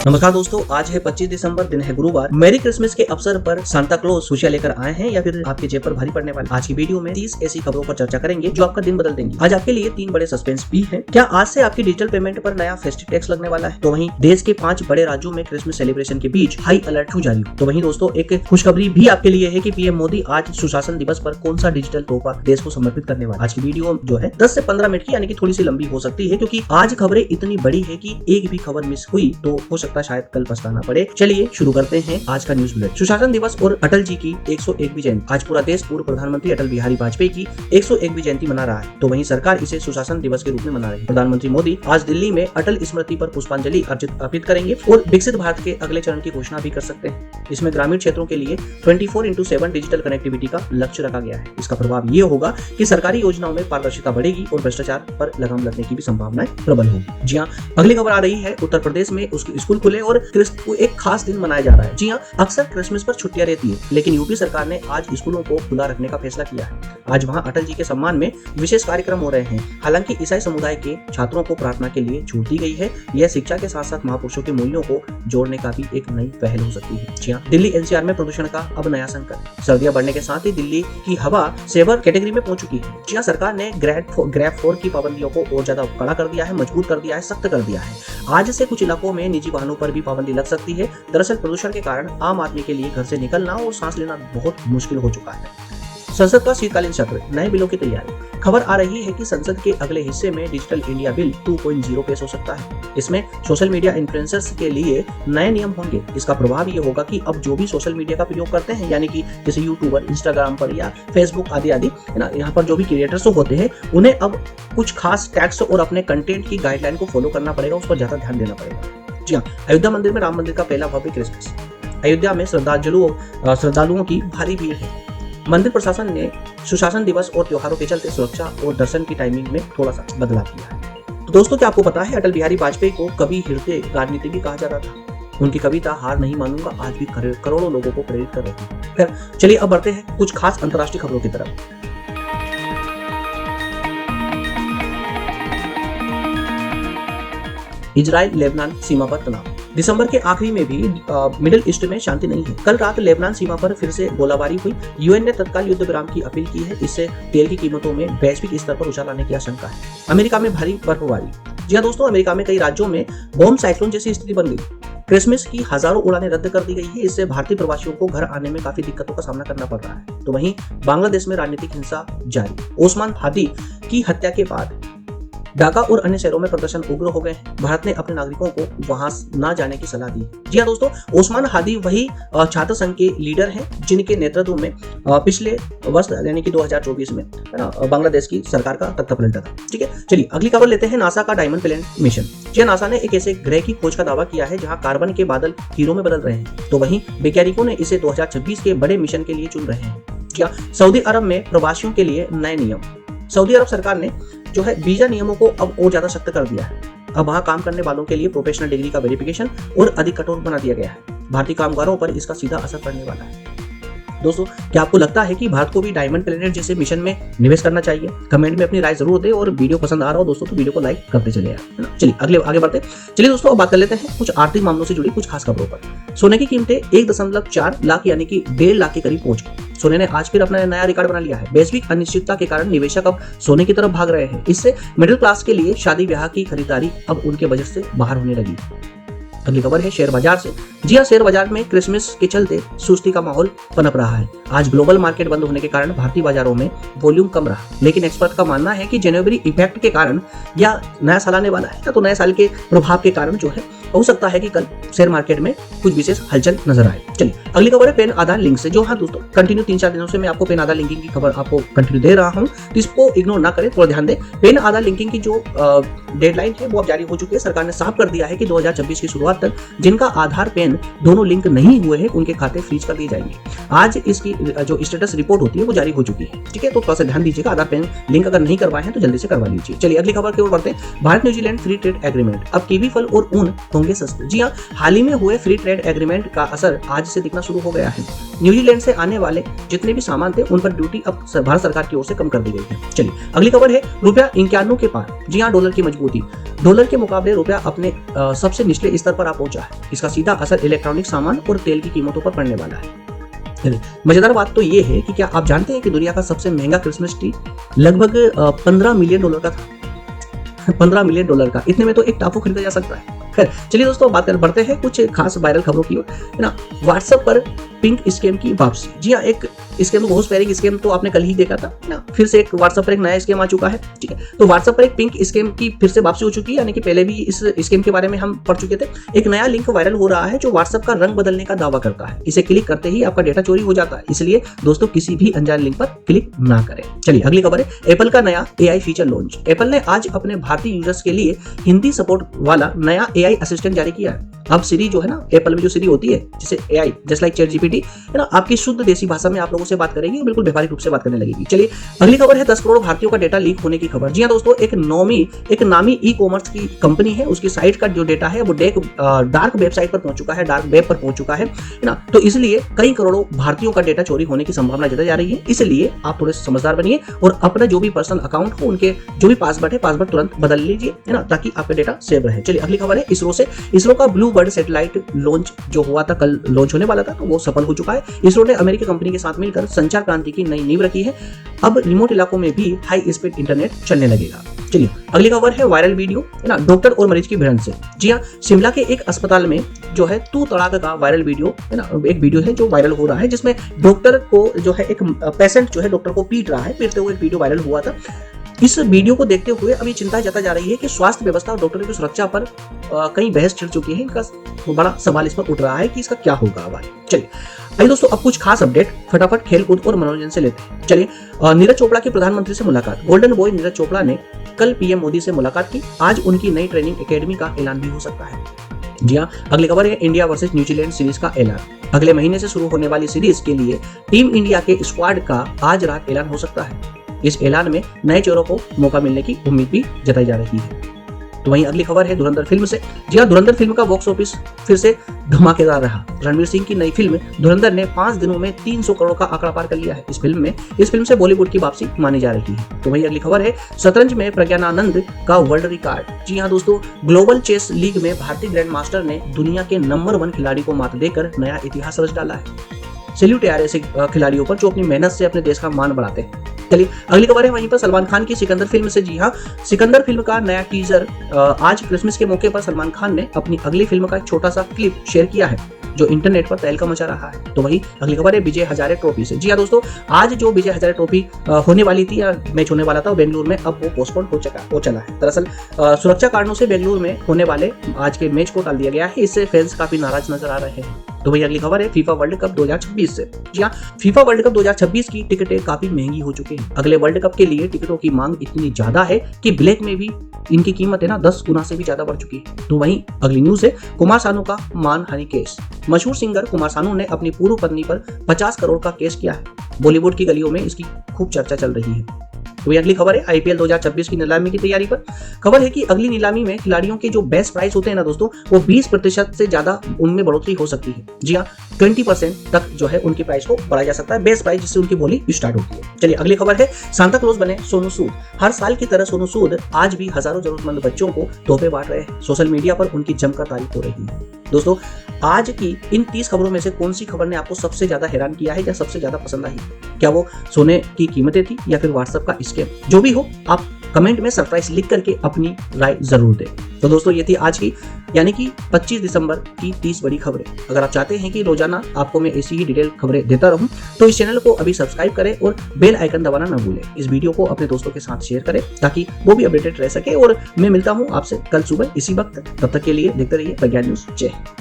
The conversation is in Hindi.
नमस्कार दोस्तों, आज है 25 दिसंबर, दिन है गुरुवार। मेरी क्रिसमस के अवसर पर सांता क्लॉज खुशियां लेकर आए हैं या फिर आपके जेब पर भारी पड़ने वाले। आज की वीडियो में 30 ऐसी खबरों पर चर्चा करेंगे जो आपका दिन बदल देंगी। आज आपके लिए 3 बड़े सस्पेंस भी हैं। क्या आज से आपकी डिजिटल पेमेंट पर नया फेस्टिव टैक्स लगने वाला है? तो वहीं देश के 5 बड़े राज्यों में क्रिसमस सेलिब्रेशन के बीच हाई अलर्ट जारी। तो वहीं दोस्तों एक खुशखबरी भी आपके लिए है कि पीएम मोदी आज सुशासन दिवस पर कौन सा डिजिटल तोहफा देश को समर्पित करने वाला। आज की वीडियो जो है 10 से 15 मिनट की, यानी कि थोड़ी सी लंबी हो सकती है, क्योंकि आज खबरें इतनी बड़ी है कि एक भी खबर मिस हुई तो हो सकता है शायद कल पछताना पड़े। चलिए शुरू करते हैं आज का न्यूज बुलेटिन। सुशासन दिवस और अटल जी की 101वीं जयंती। आज पूरा देश पूर्व प्रधानमंत्री अटल बिहारी वाजपेयी की 101वीं जयंती मना रहा है, तो वहीं सरकार इसे सुशासन दिवस के रूप में मना रही है। प्रधानमंत्री मोदी आज दिल्ली में अटल स्मृति पर पुष्पांजलि अर्पित करेंगे और विकसित भारत के अगले चरण की घोषणा भी कर सकते हैं। इसमें ग्रामीण क्षेत्रों के लिए 24/7 डिजिटल कनेक्टिविटी का लक्ष्य रखा गया है। इसका प्रभाव ये होगा कि सरकारी योजनाओं में पारदर्शिता बढ़ेगी और भ्रष्टाचार पर लगाम लगने की भी संभावनाएं प्रबल होगी। जी हाँ, अगली खबर आ रही है उत्तर प्रदेश में उसके स्कूल खुले और एक खास दिन मनाया जा रहा है। जी हाँ, अक्सर क्रिसमस पर छुट्टियां रहती है, लेकिन यूपी सरकार ने आज स्कूलों को खुला रखने का फैसला किया है। आज वहां अटल जी के सम्मान में विशेष कार्यक्रम हो रहे हैं। हालांकि ईसाई समुदाय के छात्रों को प्रार्थना के लिए छूट दी गई है। यह शिक्षा के साथ साथ महापुरुषों के मूल्यों को जोड़ने का भी एक नई पहल हो सकती है। जी हाँ, दिल्ली एनसीआर में प्रदूषण का अब नया संकट। सर्दियां बढ़ने के साथ ही दिल्ली की हवा सेवर कैटेगरी में पहुंच चुकी है। जी हाँ, सरकार ने ग्रेड 4 की पाबंदियों को और ज्यादा कड़ा कर दिया है, मजबूत कर दिया है, सख्त कर दिया है। आज से कुछ इलाकों में निजी वाहनों पर भी पाबंदी लग सकती है। दरअसल प्रदूषण के कारण आम आदमी के लिए घर से निकलना और सांस लेना बहुत मुश्किल हो चुका है। संसद का शीतकालीन सत्र, नए बिलों की तैयारी। खबर आ रही है कि संसद के अगले हिस्से में डिजिटल इंडिया बिल 2.0 पेश हो सकता है। इसमें सोशल मीडिया इन्फ्लुएंसर्स के लिए नए नियम होंगे। इसका प्रभाव ये होगा कि अब जो भी सोशल मीडिया का प्रयोग करते हैं, यानी कि जैसे यूट्यूबर, इंस्टाग्राम पर या फेसबुक आदि आदि, है ना, यहाँ पर जो भी क्रिएटर्स होते हैं उन्हें अब कुछ खास टैग्स और अपने कंटेंट की गाइडलाइन को फॉलो करना पड़ेगा, उस पर ज्यादा ध्यान देना पड़ेगा। जी हाँ, अयोध्या मंदिर में राम मंदिर का पहला भव्य क्रिसमस। अयोध्या में श्रद्धालुओं की भारी भीड़ है। मंदिर प्रशासन ने सुशासन दिवस और त्योहारों के चलते सुरक्षा और दर्शन की टाइमिंग में थोड़ा सा बदलाव किया है। तो दोस्तों, क्या आपको पता है अटल बिहारी वाजपेयी को कवि हृदय राजनीति भी कहा जाता था। उनकी कविता हार नहीं मानूंगा आज भी करोड़ों लोगों को प्रेरित कर रही है। फिर चलिए अब बढ़ते हैं कुछ खास अंतर्राष्ट्रीय खबरों की तरफ। इजराइल लेबनान सीमा पर तनाव। दिसंबर के आखिरी में भी मिडिल ईस्ट में शांति नहीं है। कल रात लेबनान सीमा पर फिर से गोलाबारी हुई। यूएन ने तत्काल युद्ध विराम की अपील की है। इससे तेल की कीमतों में वैश्विक स्तर पर उछाल आने की आशंका है। अमेरिका में भारी बर्फबारी। जी हाँ दोस्तों, अमेरिका में कई राज्यों में बॉम्ब साइक्लोन जैसी स्थिति बन गई। क्रिसमस की हजारों उड़ानें रद्द कर दी गई है। इससे भारतीय प्रवासियों को घर आने में काफी दिक्कतों का सामना करना पड़ रहा है। तो वहीं बांग्लादेश में राजनीतिक हिंसा जारी। ओस्मान हादी की हत्या के बाद ढाका और अन्य शहरों में प्रदर्शन उग्र हो गए हैं। भारत ने अपने नागरिकों को वहां न जाने की सलाह दी। जी हाँ दोस्तों, ओस्मान हादी वही छात्र संघ के लीडर हैं जिनके नेतृत्व में पिछले वर्ष यानी कि 2024 में बांग्लादेश की सरकार का तख्ता पलटा था। ठीक है, चलिए अगली खबर लेते हैं। नासा का डायमंड प्लेनेट मिशन। जी, नासा ने एक ऐसे ग्रह की खोज का दावा किया है जहां कार्बन के बादल हीरो में बदल रहे हैं। तो वहीं वैज्ञानिकों ने इसे 2026 के बड़े मिशन के लिए चुन रहे हैं। क्या सऊदी अरब में प्रवासियों के लिए नए नियम। सऊदी अरब सरकार ने जो है वीजा नियमों को अब और ज्यादा सख्त कर दिया है। अब वहां काम करने वालों के लिए प्रोफेशनल डिग्री का वेरिफिकेशन और अधिक कठोर बना दिया गया है। भारतीय कामगारों पर इसका सीधा असर पड़ने वाला है। दोस्तों, क्या आपको लगता है कि भारत को भी डायमंड प्लेनेट जैसे मिशन में निवेश करना चाहिए? कमेंट में अपनी राय जरूर दें और वीडियो पसंद आ रहा हो दोस्तों तो वीडियो को लाइक करते चले यार। चलिए आगे बढ़ते। चलिए दोस्तों, अब बात कर लेते हैं कुछ आर्थिक मामलों से जुड़ी कुछ खास खबरों पर। सोने की कीमतें 1.4 लाख यानी कि 1.5 लाख के करीब पहुंच गई। सोने ने आज फिर अपना नया रिकॉर्ड बना लिया है। वैश्विक अनिश्चितता के कारण निवेशक अब सोने की तरफ भाग रहे हैं। इससे मिडिल क्लास के लिए शादी ब्याह की खरीदारी अब उनके बजट से बाहर होने लगी। अगली खबर है शेयर बाजार से। जी हाँ, शेयर बाजार में क्रिसमस के चलते सुस्ती का माहौल पनप रहा है। आज ग्लोबल मार्केट बंद होने के कारण भारतीय बाजारों में वॉल्यूम कम रहा, लेकिन एक्सपर्ट का मानना है कि जनवरी इफेक्ट के कारण या नया साल आने वाला है, तो नए साल के प्रभाव के कारण जो है हो सकता है कि कल शेयर मार्केट में कुछ विशेष हलचल नजर आए। चलिए अगली खबर है पेन आधार लिंक से। जो हाँ दोस्तों, कंटिन्यू 3-4 दिनों से मैं आपको पेन आधार लिंकिंग की खबर आपको कंटिन्यू दे रहा हूँ, तो इसको इग्नोर ना करें, थोड़ा ध्यान दें। पेन आधार लिंकिंग की जो डेडलाइन है वो अब जारी हो चुकी है। सरकार ने साफ कर दिया है कि 2026 की शुरुआत तक जिनका आधार पेन दोनों लिंक नहीं हुए हैं उनके खाते फ्रीज कर दिए जाएंगे। आज इसकी जो स्टेटस रिपोर्ट होती है वो जारी हो चुकी है। ठीक है, तो थोड़ा सा ध्यान दीजिएगा। आधार पेन लिंक अगर नहीं करवाए हैं तो जल्दी से करवा लीजिए। चलिए अगली खबर की ओर बढ़ते हैं। Bharat New Zealand free trade agreement. अब कीवी फल और ऊन होंगे सस्ते। जी हाँ, हाल ही में हुए फ्री ट्रेड एग्रीमेंट का असर आज से दिखना शुरू हो गया है। न्यूजीलैंड से आने वाले जितने भी सामान थे उन पर ड्यूटी अब भारत सरकार की ओर से कम कर दी गई है। चलिए अगली खबर है रुपया 91 के पार। जी हाँ, डॉलर की मजबूती। डॉलर के मुकाबले रुपया अपने सबसे निचले स्तर पर आ पहुंचा है। इसका सीधा असर इलेक्ट्रॉनिक सामान और तेल की कीमतों पर पड़ने वाला है। मजेदार बात तो ये है कि क्या आप जानते हैं कि दुनिया का सबसे महंगा क्रिसमस ट्री लगभग $15 मिलियन का था। $15 मिलियन का, इतने में तो एक टापू खरीदा जा सकता है। खैर चलिए दोस्तों, बात कर बढ़ते हैं कुछ खास वायरल खबरों की ओर, है ना। व्हाट्सएप पर पिंक स्कैम की वापसी। जी हाँ, एक स्कैम, बहुत स्पैरिंग स्कैम तो आपने कल ही देखा था ना। फिर से एक व्हाट्सएप पर एक नया स्कैम आ चुका है। ठीक है, तो व्हाट्सएप पर एक पिंक स्कैम की फिर से वापसी हो चुकी है, यानी कि पहले भी इस स्कैम के बारे में हम पढ़ चुके थे। एक नया लिंक वायरल हो रहा है जो व्हाट्सएप का रंग बदलने का दावा करता है। इसे क्लिक करते ही आपका डेटा चोरी हो जाता है, इसलिए दोस्तों किसी भी अनजान लिंक पर क्लिक ना करें। चलिए अगली खबर है, एप्पल का नया AI फीचर लॉन्च। एप्पल ने आज अपने भारतीय यूजर्स के लिए हिंदी सपोर्ट वाला नया AI असिस्टेंट जारी किया है। अब सिरी जो है ना, एप्पल में जो सिरी होती है जिसे AI just like chat GPT, है ना, आपकी शुद्ध देसी भाषा में आप लोगों से बात करेगी और बिल्कुल व्यवहारिक रूप से बात करने लगेगी। चलिए अगली खबर है, 10 करोड़ भारतीयों का डेटा लीक होने की खबर। जी हाँ दोस्तों, एक नामी ई-कॉमर्स की कंपनी है, उसकी साइट का जो डेटा है वो डार्क वेबसाइट पर पहुंच चुका है, डार्क वेब पर पहुंच चुका है ना। तो इसलिए कई करोड़ों भारतीयों का डेटा चोरी होने की संभावना जताई जा रही है। इसलिए आप थोड़े समझदार बनिए और अपना जो भी पर्सनल अकाउंट हो, उनके जो भी पासवर्ड है, पासवर्ड तुरंत बदल लीजिए, है ना, ताकि आपका डेटा सेव रहे। चलिए अगली खबर है, इसरो का ब्लू बर्ड सैटेलाइट लॉन्च जो हुआ था, कल लॉन्च होने वाला था, तो वो सफल हो चुका है। इसरो ने अमेरिकी कंपनी के साथ मिलकर संचार क्रांति की नई नींव रखी है। अब रिमोट इलाकों में भी हाई स्पीड इंटरनेट चलने लगेगा। चलिए अगली खबर है, वायरल वीडियो, है ना, डॉक्टर और मरीज की भिड़ंत से। जी हाँ, शिमला के एक अस्पताल में जो है तू तड़ाक का वायरल वीडियो, है ना, एक वीडियो है जो वायरल हो रहा है, जिसमें डॉक्टर को जो है एक पेशेंट जो है डॉक्टर को पीट रहा है, पीटते हुए एक वीडियो वायरल हुआ था। इस वीडियो को देखते हुए अभी चिंता जताई जा रही है कि स्वास्थ्य व्यवस्था और डॉक्टरों की सुरक्षा पर कई बहस छिड़ चुकी है। इनका बड़ा सवाल इस पर उठ रहा है कि इसका क्या होगा आगे। चलिए आइए दोस्तों, अब कुछ खास अपडेट फटाफट खेलकूद और मनोरंजन से लेते हैं। चलिए, नीरज चोपड़ा की प्रधानमंत्री से मुलाकात। गोल्डन बॉय नीरज चोपड़ा ने कल PM मोदी से मुलाकात की। आज उनकी नई ट्रेनिंग एकेडमी का ऐलान भी हो सकता है। जी हाँ, अगली खबर है, इंडिया वर्सेस न्यूजीलैंड सीरीज का ऐलान। अगले महीने से शुरू होने वाली सीरीज के लिए टीम इंडिया के स्क्वाड का आज रात ऐलान हो सकता है। इस ऐलान में नए चेहरों को मौका मिलने की उम्मीद भी जताई जा रही है। तो वहीं अगली खबर है धुरंधर फिल्म से। जी हाँ, धुरंधर फिल्म का बॉक्स ऑफिस फिर से धमाकेदार रहा। रणवीर सिंह की नई फिल्म धुरंधर ने 5 दिनों में 300 करोड़ का आंकड़ा पार कर लिया है। इस फिल्म से बॉलीवुड की वापसी मानी जा रही है। तो वहीं अगली खबर है, शतरंज में प्रज्ञानानंद का वर्ल्ड रिकॉर्ड। जी हाँ दोस्तों, ग्लोबल चेस लीग में भारतीय ग्रैंड मास्टर ने दुनिया के नंबर 1 खिलाड़ी को मात देकर नया इतिहास रच डाला है। सैल्यूट है ऐसे खिलाड़ियों पर जो अपनी मेहनत से अपने देश का मान बढ़ाते हैं। चलिए अगली खबर है, वहीं पर सलमान खान की सिकंदर फिल्म से। जी हाँ, सिकंदर फिल्म का नया टीजर आज क्रिसमस के मौके पर सलमान खान ने अपनी अगली फिल्म का एक छोटा सा क्लिप शेयर किया है, जो इंटरनेट पर तहलका मचा रहा है। तो वही अगली खबर है, विजय हजारे ट्रॉफी से। जी हाँ दोस्तों, आज जो विजय हजारे ट्रॉफी होने वाली थी या मैच होने वाला था बेंगलुरु में, अब वो पोस्टपोन हो चला है। दरअसल सुरक्षा कारणों से बेंगलुरु में होने वाले आज के मैच को टाल दिया गया है। इससे फैंस काफी नाराज नजर आ रहे हैं। तो वही अगली खबर है, फीफा वर्ल्ड कप 2026 से। जी हाँ, फीफा वर्ल्ड कप 2026 की टिकटें काफी महंगी हो चुकी हैं। अगले वर्ल्ड कप के लिए टिकटों की मांग इतनी ज्यादा है कि ब्लैक में भी इनकी कीमत है ना 10 गुना से भी ज्यादा बढ़ चुकी है। तो वहीं अगली न्यूज है, कुमार सानू का मानहानि केस। मशहूर सिंगर कुमार सानू ने अपनी पूर्व पत्नी पर 50 करोड़ का केस किया है। बॉलीवुड की गलियों में इसकी खूब चर्चा चल रही है। तो अगली खबर है, IPL 2026 की नीलामी की तैयारी पर। खबर है कि अगली नीलामी में खिलाड़ियों के जो बेस्ट प्राइस होते हैं ना दोस्तों, वो 20% से ज्यादा उनमें बढ़ोतरी हो सकती है। जी हाँ, 20% तक जो है उनकी प्राइस को बढ़ाया जा सकता है, बेस्ट प्राइस जिससे उनकी बोली स्टार्ट होती है। चलिए अगली खबर है, सांता क्लॉज बने सोनू सूद। हर साल की तरह सोनू सूद आज भी हजारों जरूरतमंद बच्चों को तोहफे बांट रहे हैं। सोशल मीडिया पर उनकी जमकर तारीफ हो रही है। दोस्तों, आज की इन 30 खबरों में से कौन सी खबर ने आपको सबसे ज्यादा हैरान किया है या सबसे ज्यादा पसंद आई? क्या वो सोने की कीमतें थी या फिर व्हाट्सएप का स्कैम? जो भी हो, आप कमेंट में सरप्राइज लिख करके अपनी राय जरूर दें। तो दोस्तों, ये थी आज की यानी कि 25 दिसंबर की 30 बड़ी खबरें। अगर आप चाहते हैं कि रोजाना आपको मैं ऐसी ही डिटेल खबरें देता रहूं, तो इस चैनल को अभी सब्सक्राइब करें और बेल आइकन दबाना ना भूलें। इस वीडियो को अपने दोस्तों के साथ शेयर करें ताकि वो भी अपडेटेड रह सके। और मैं मिलता हूं आपसे कल सुबह इसी वक्त। तब तक के लिए देखते रहिए प्रज्ञान न्यूज। जय हिंद।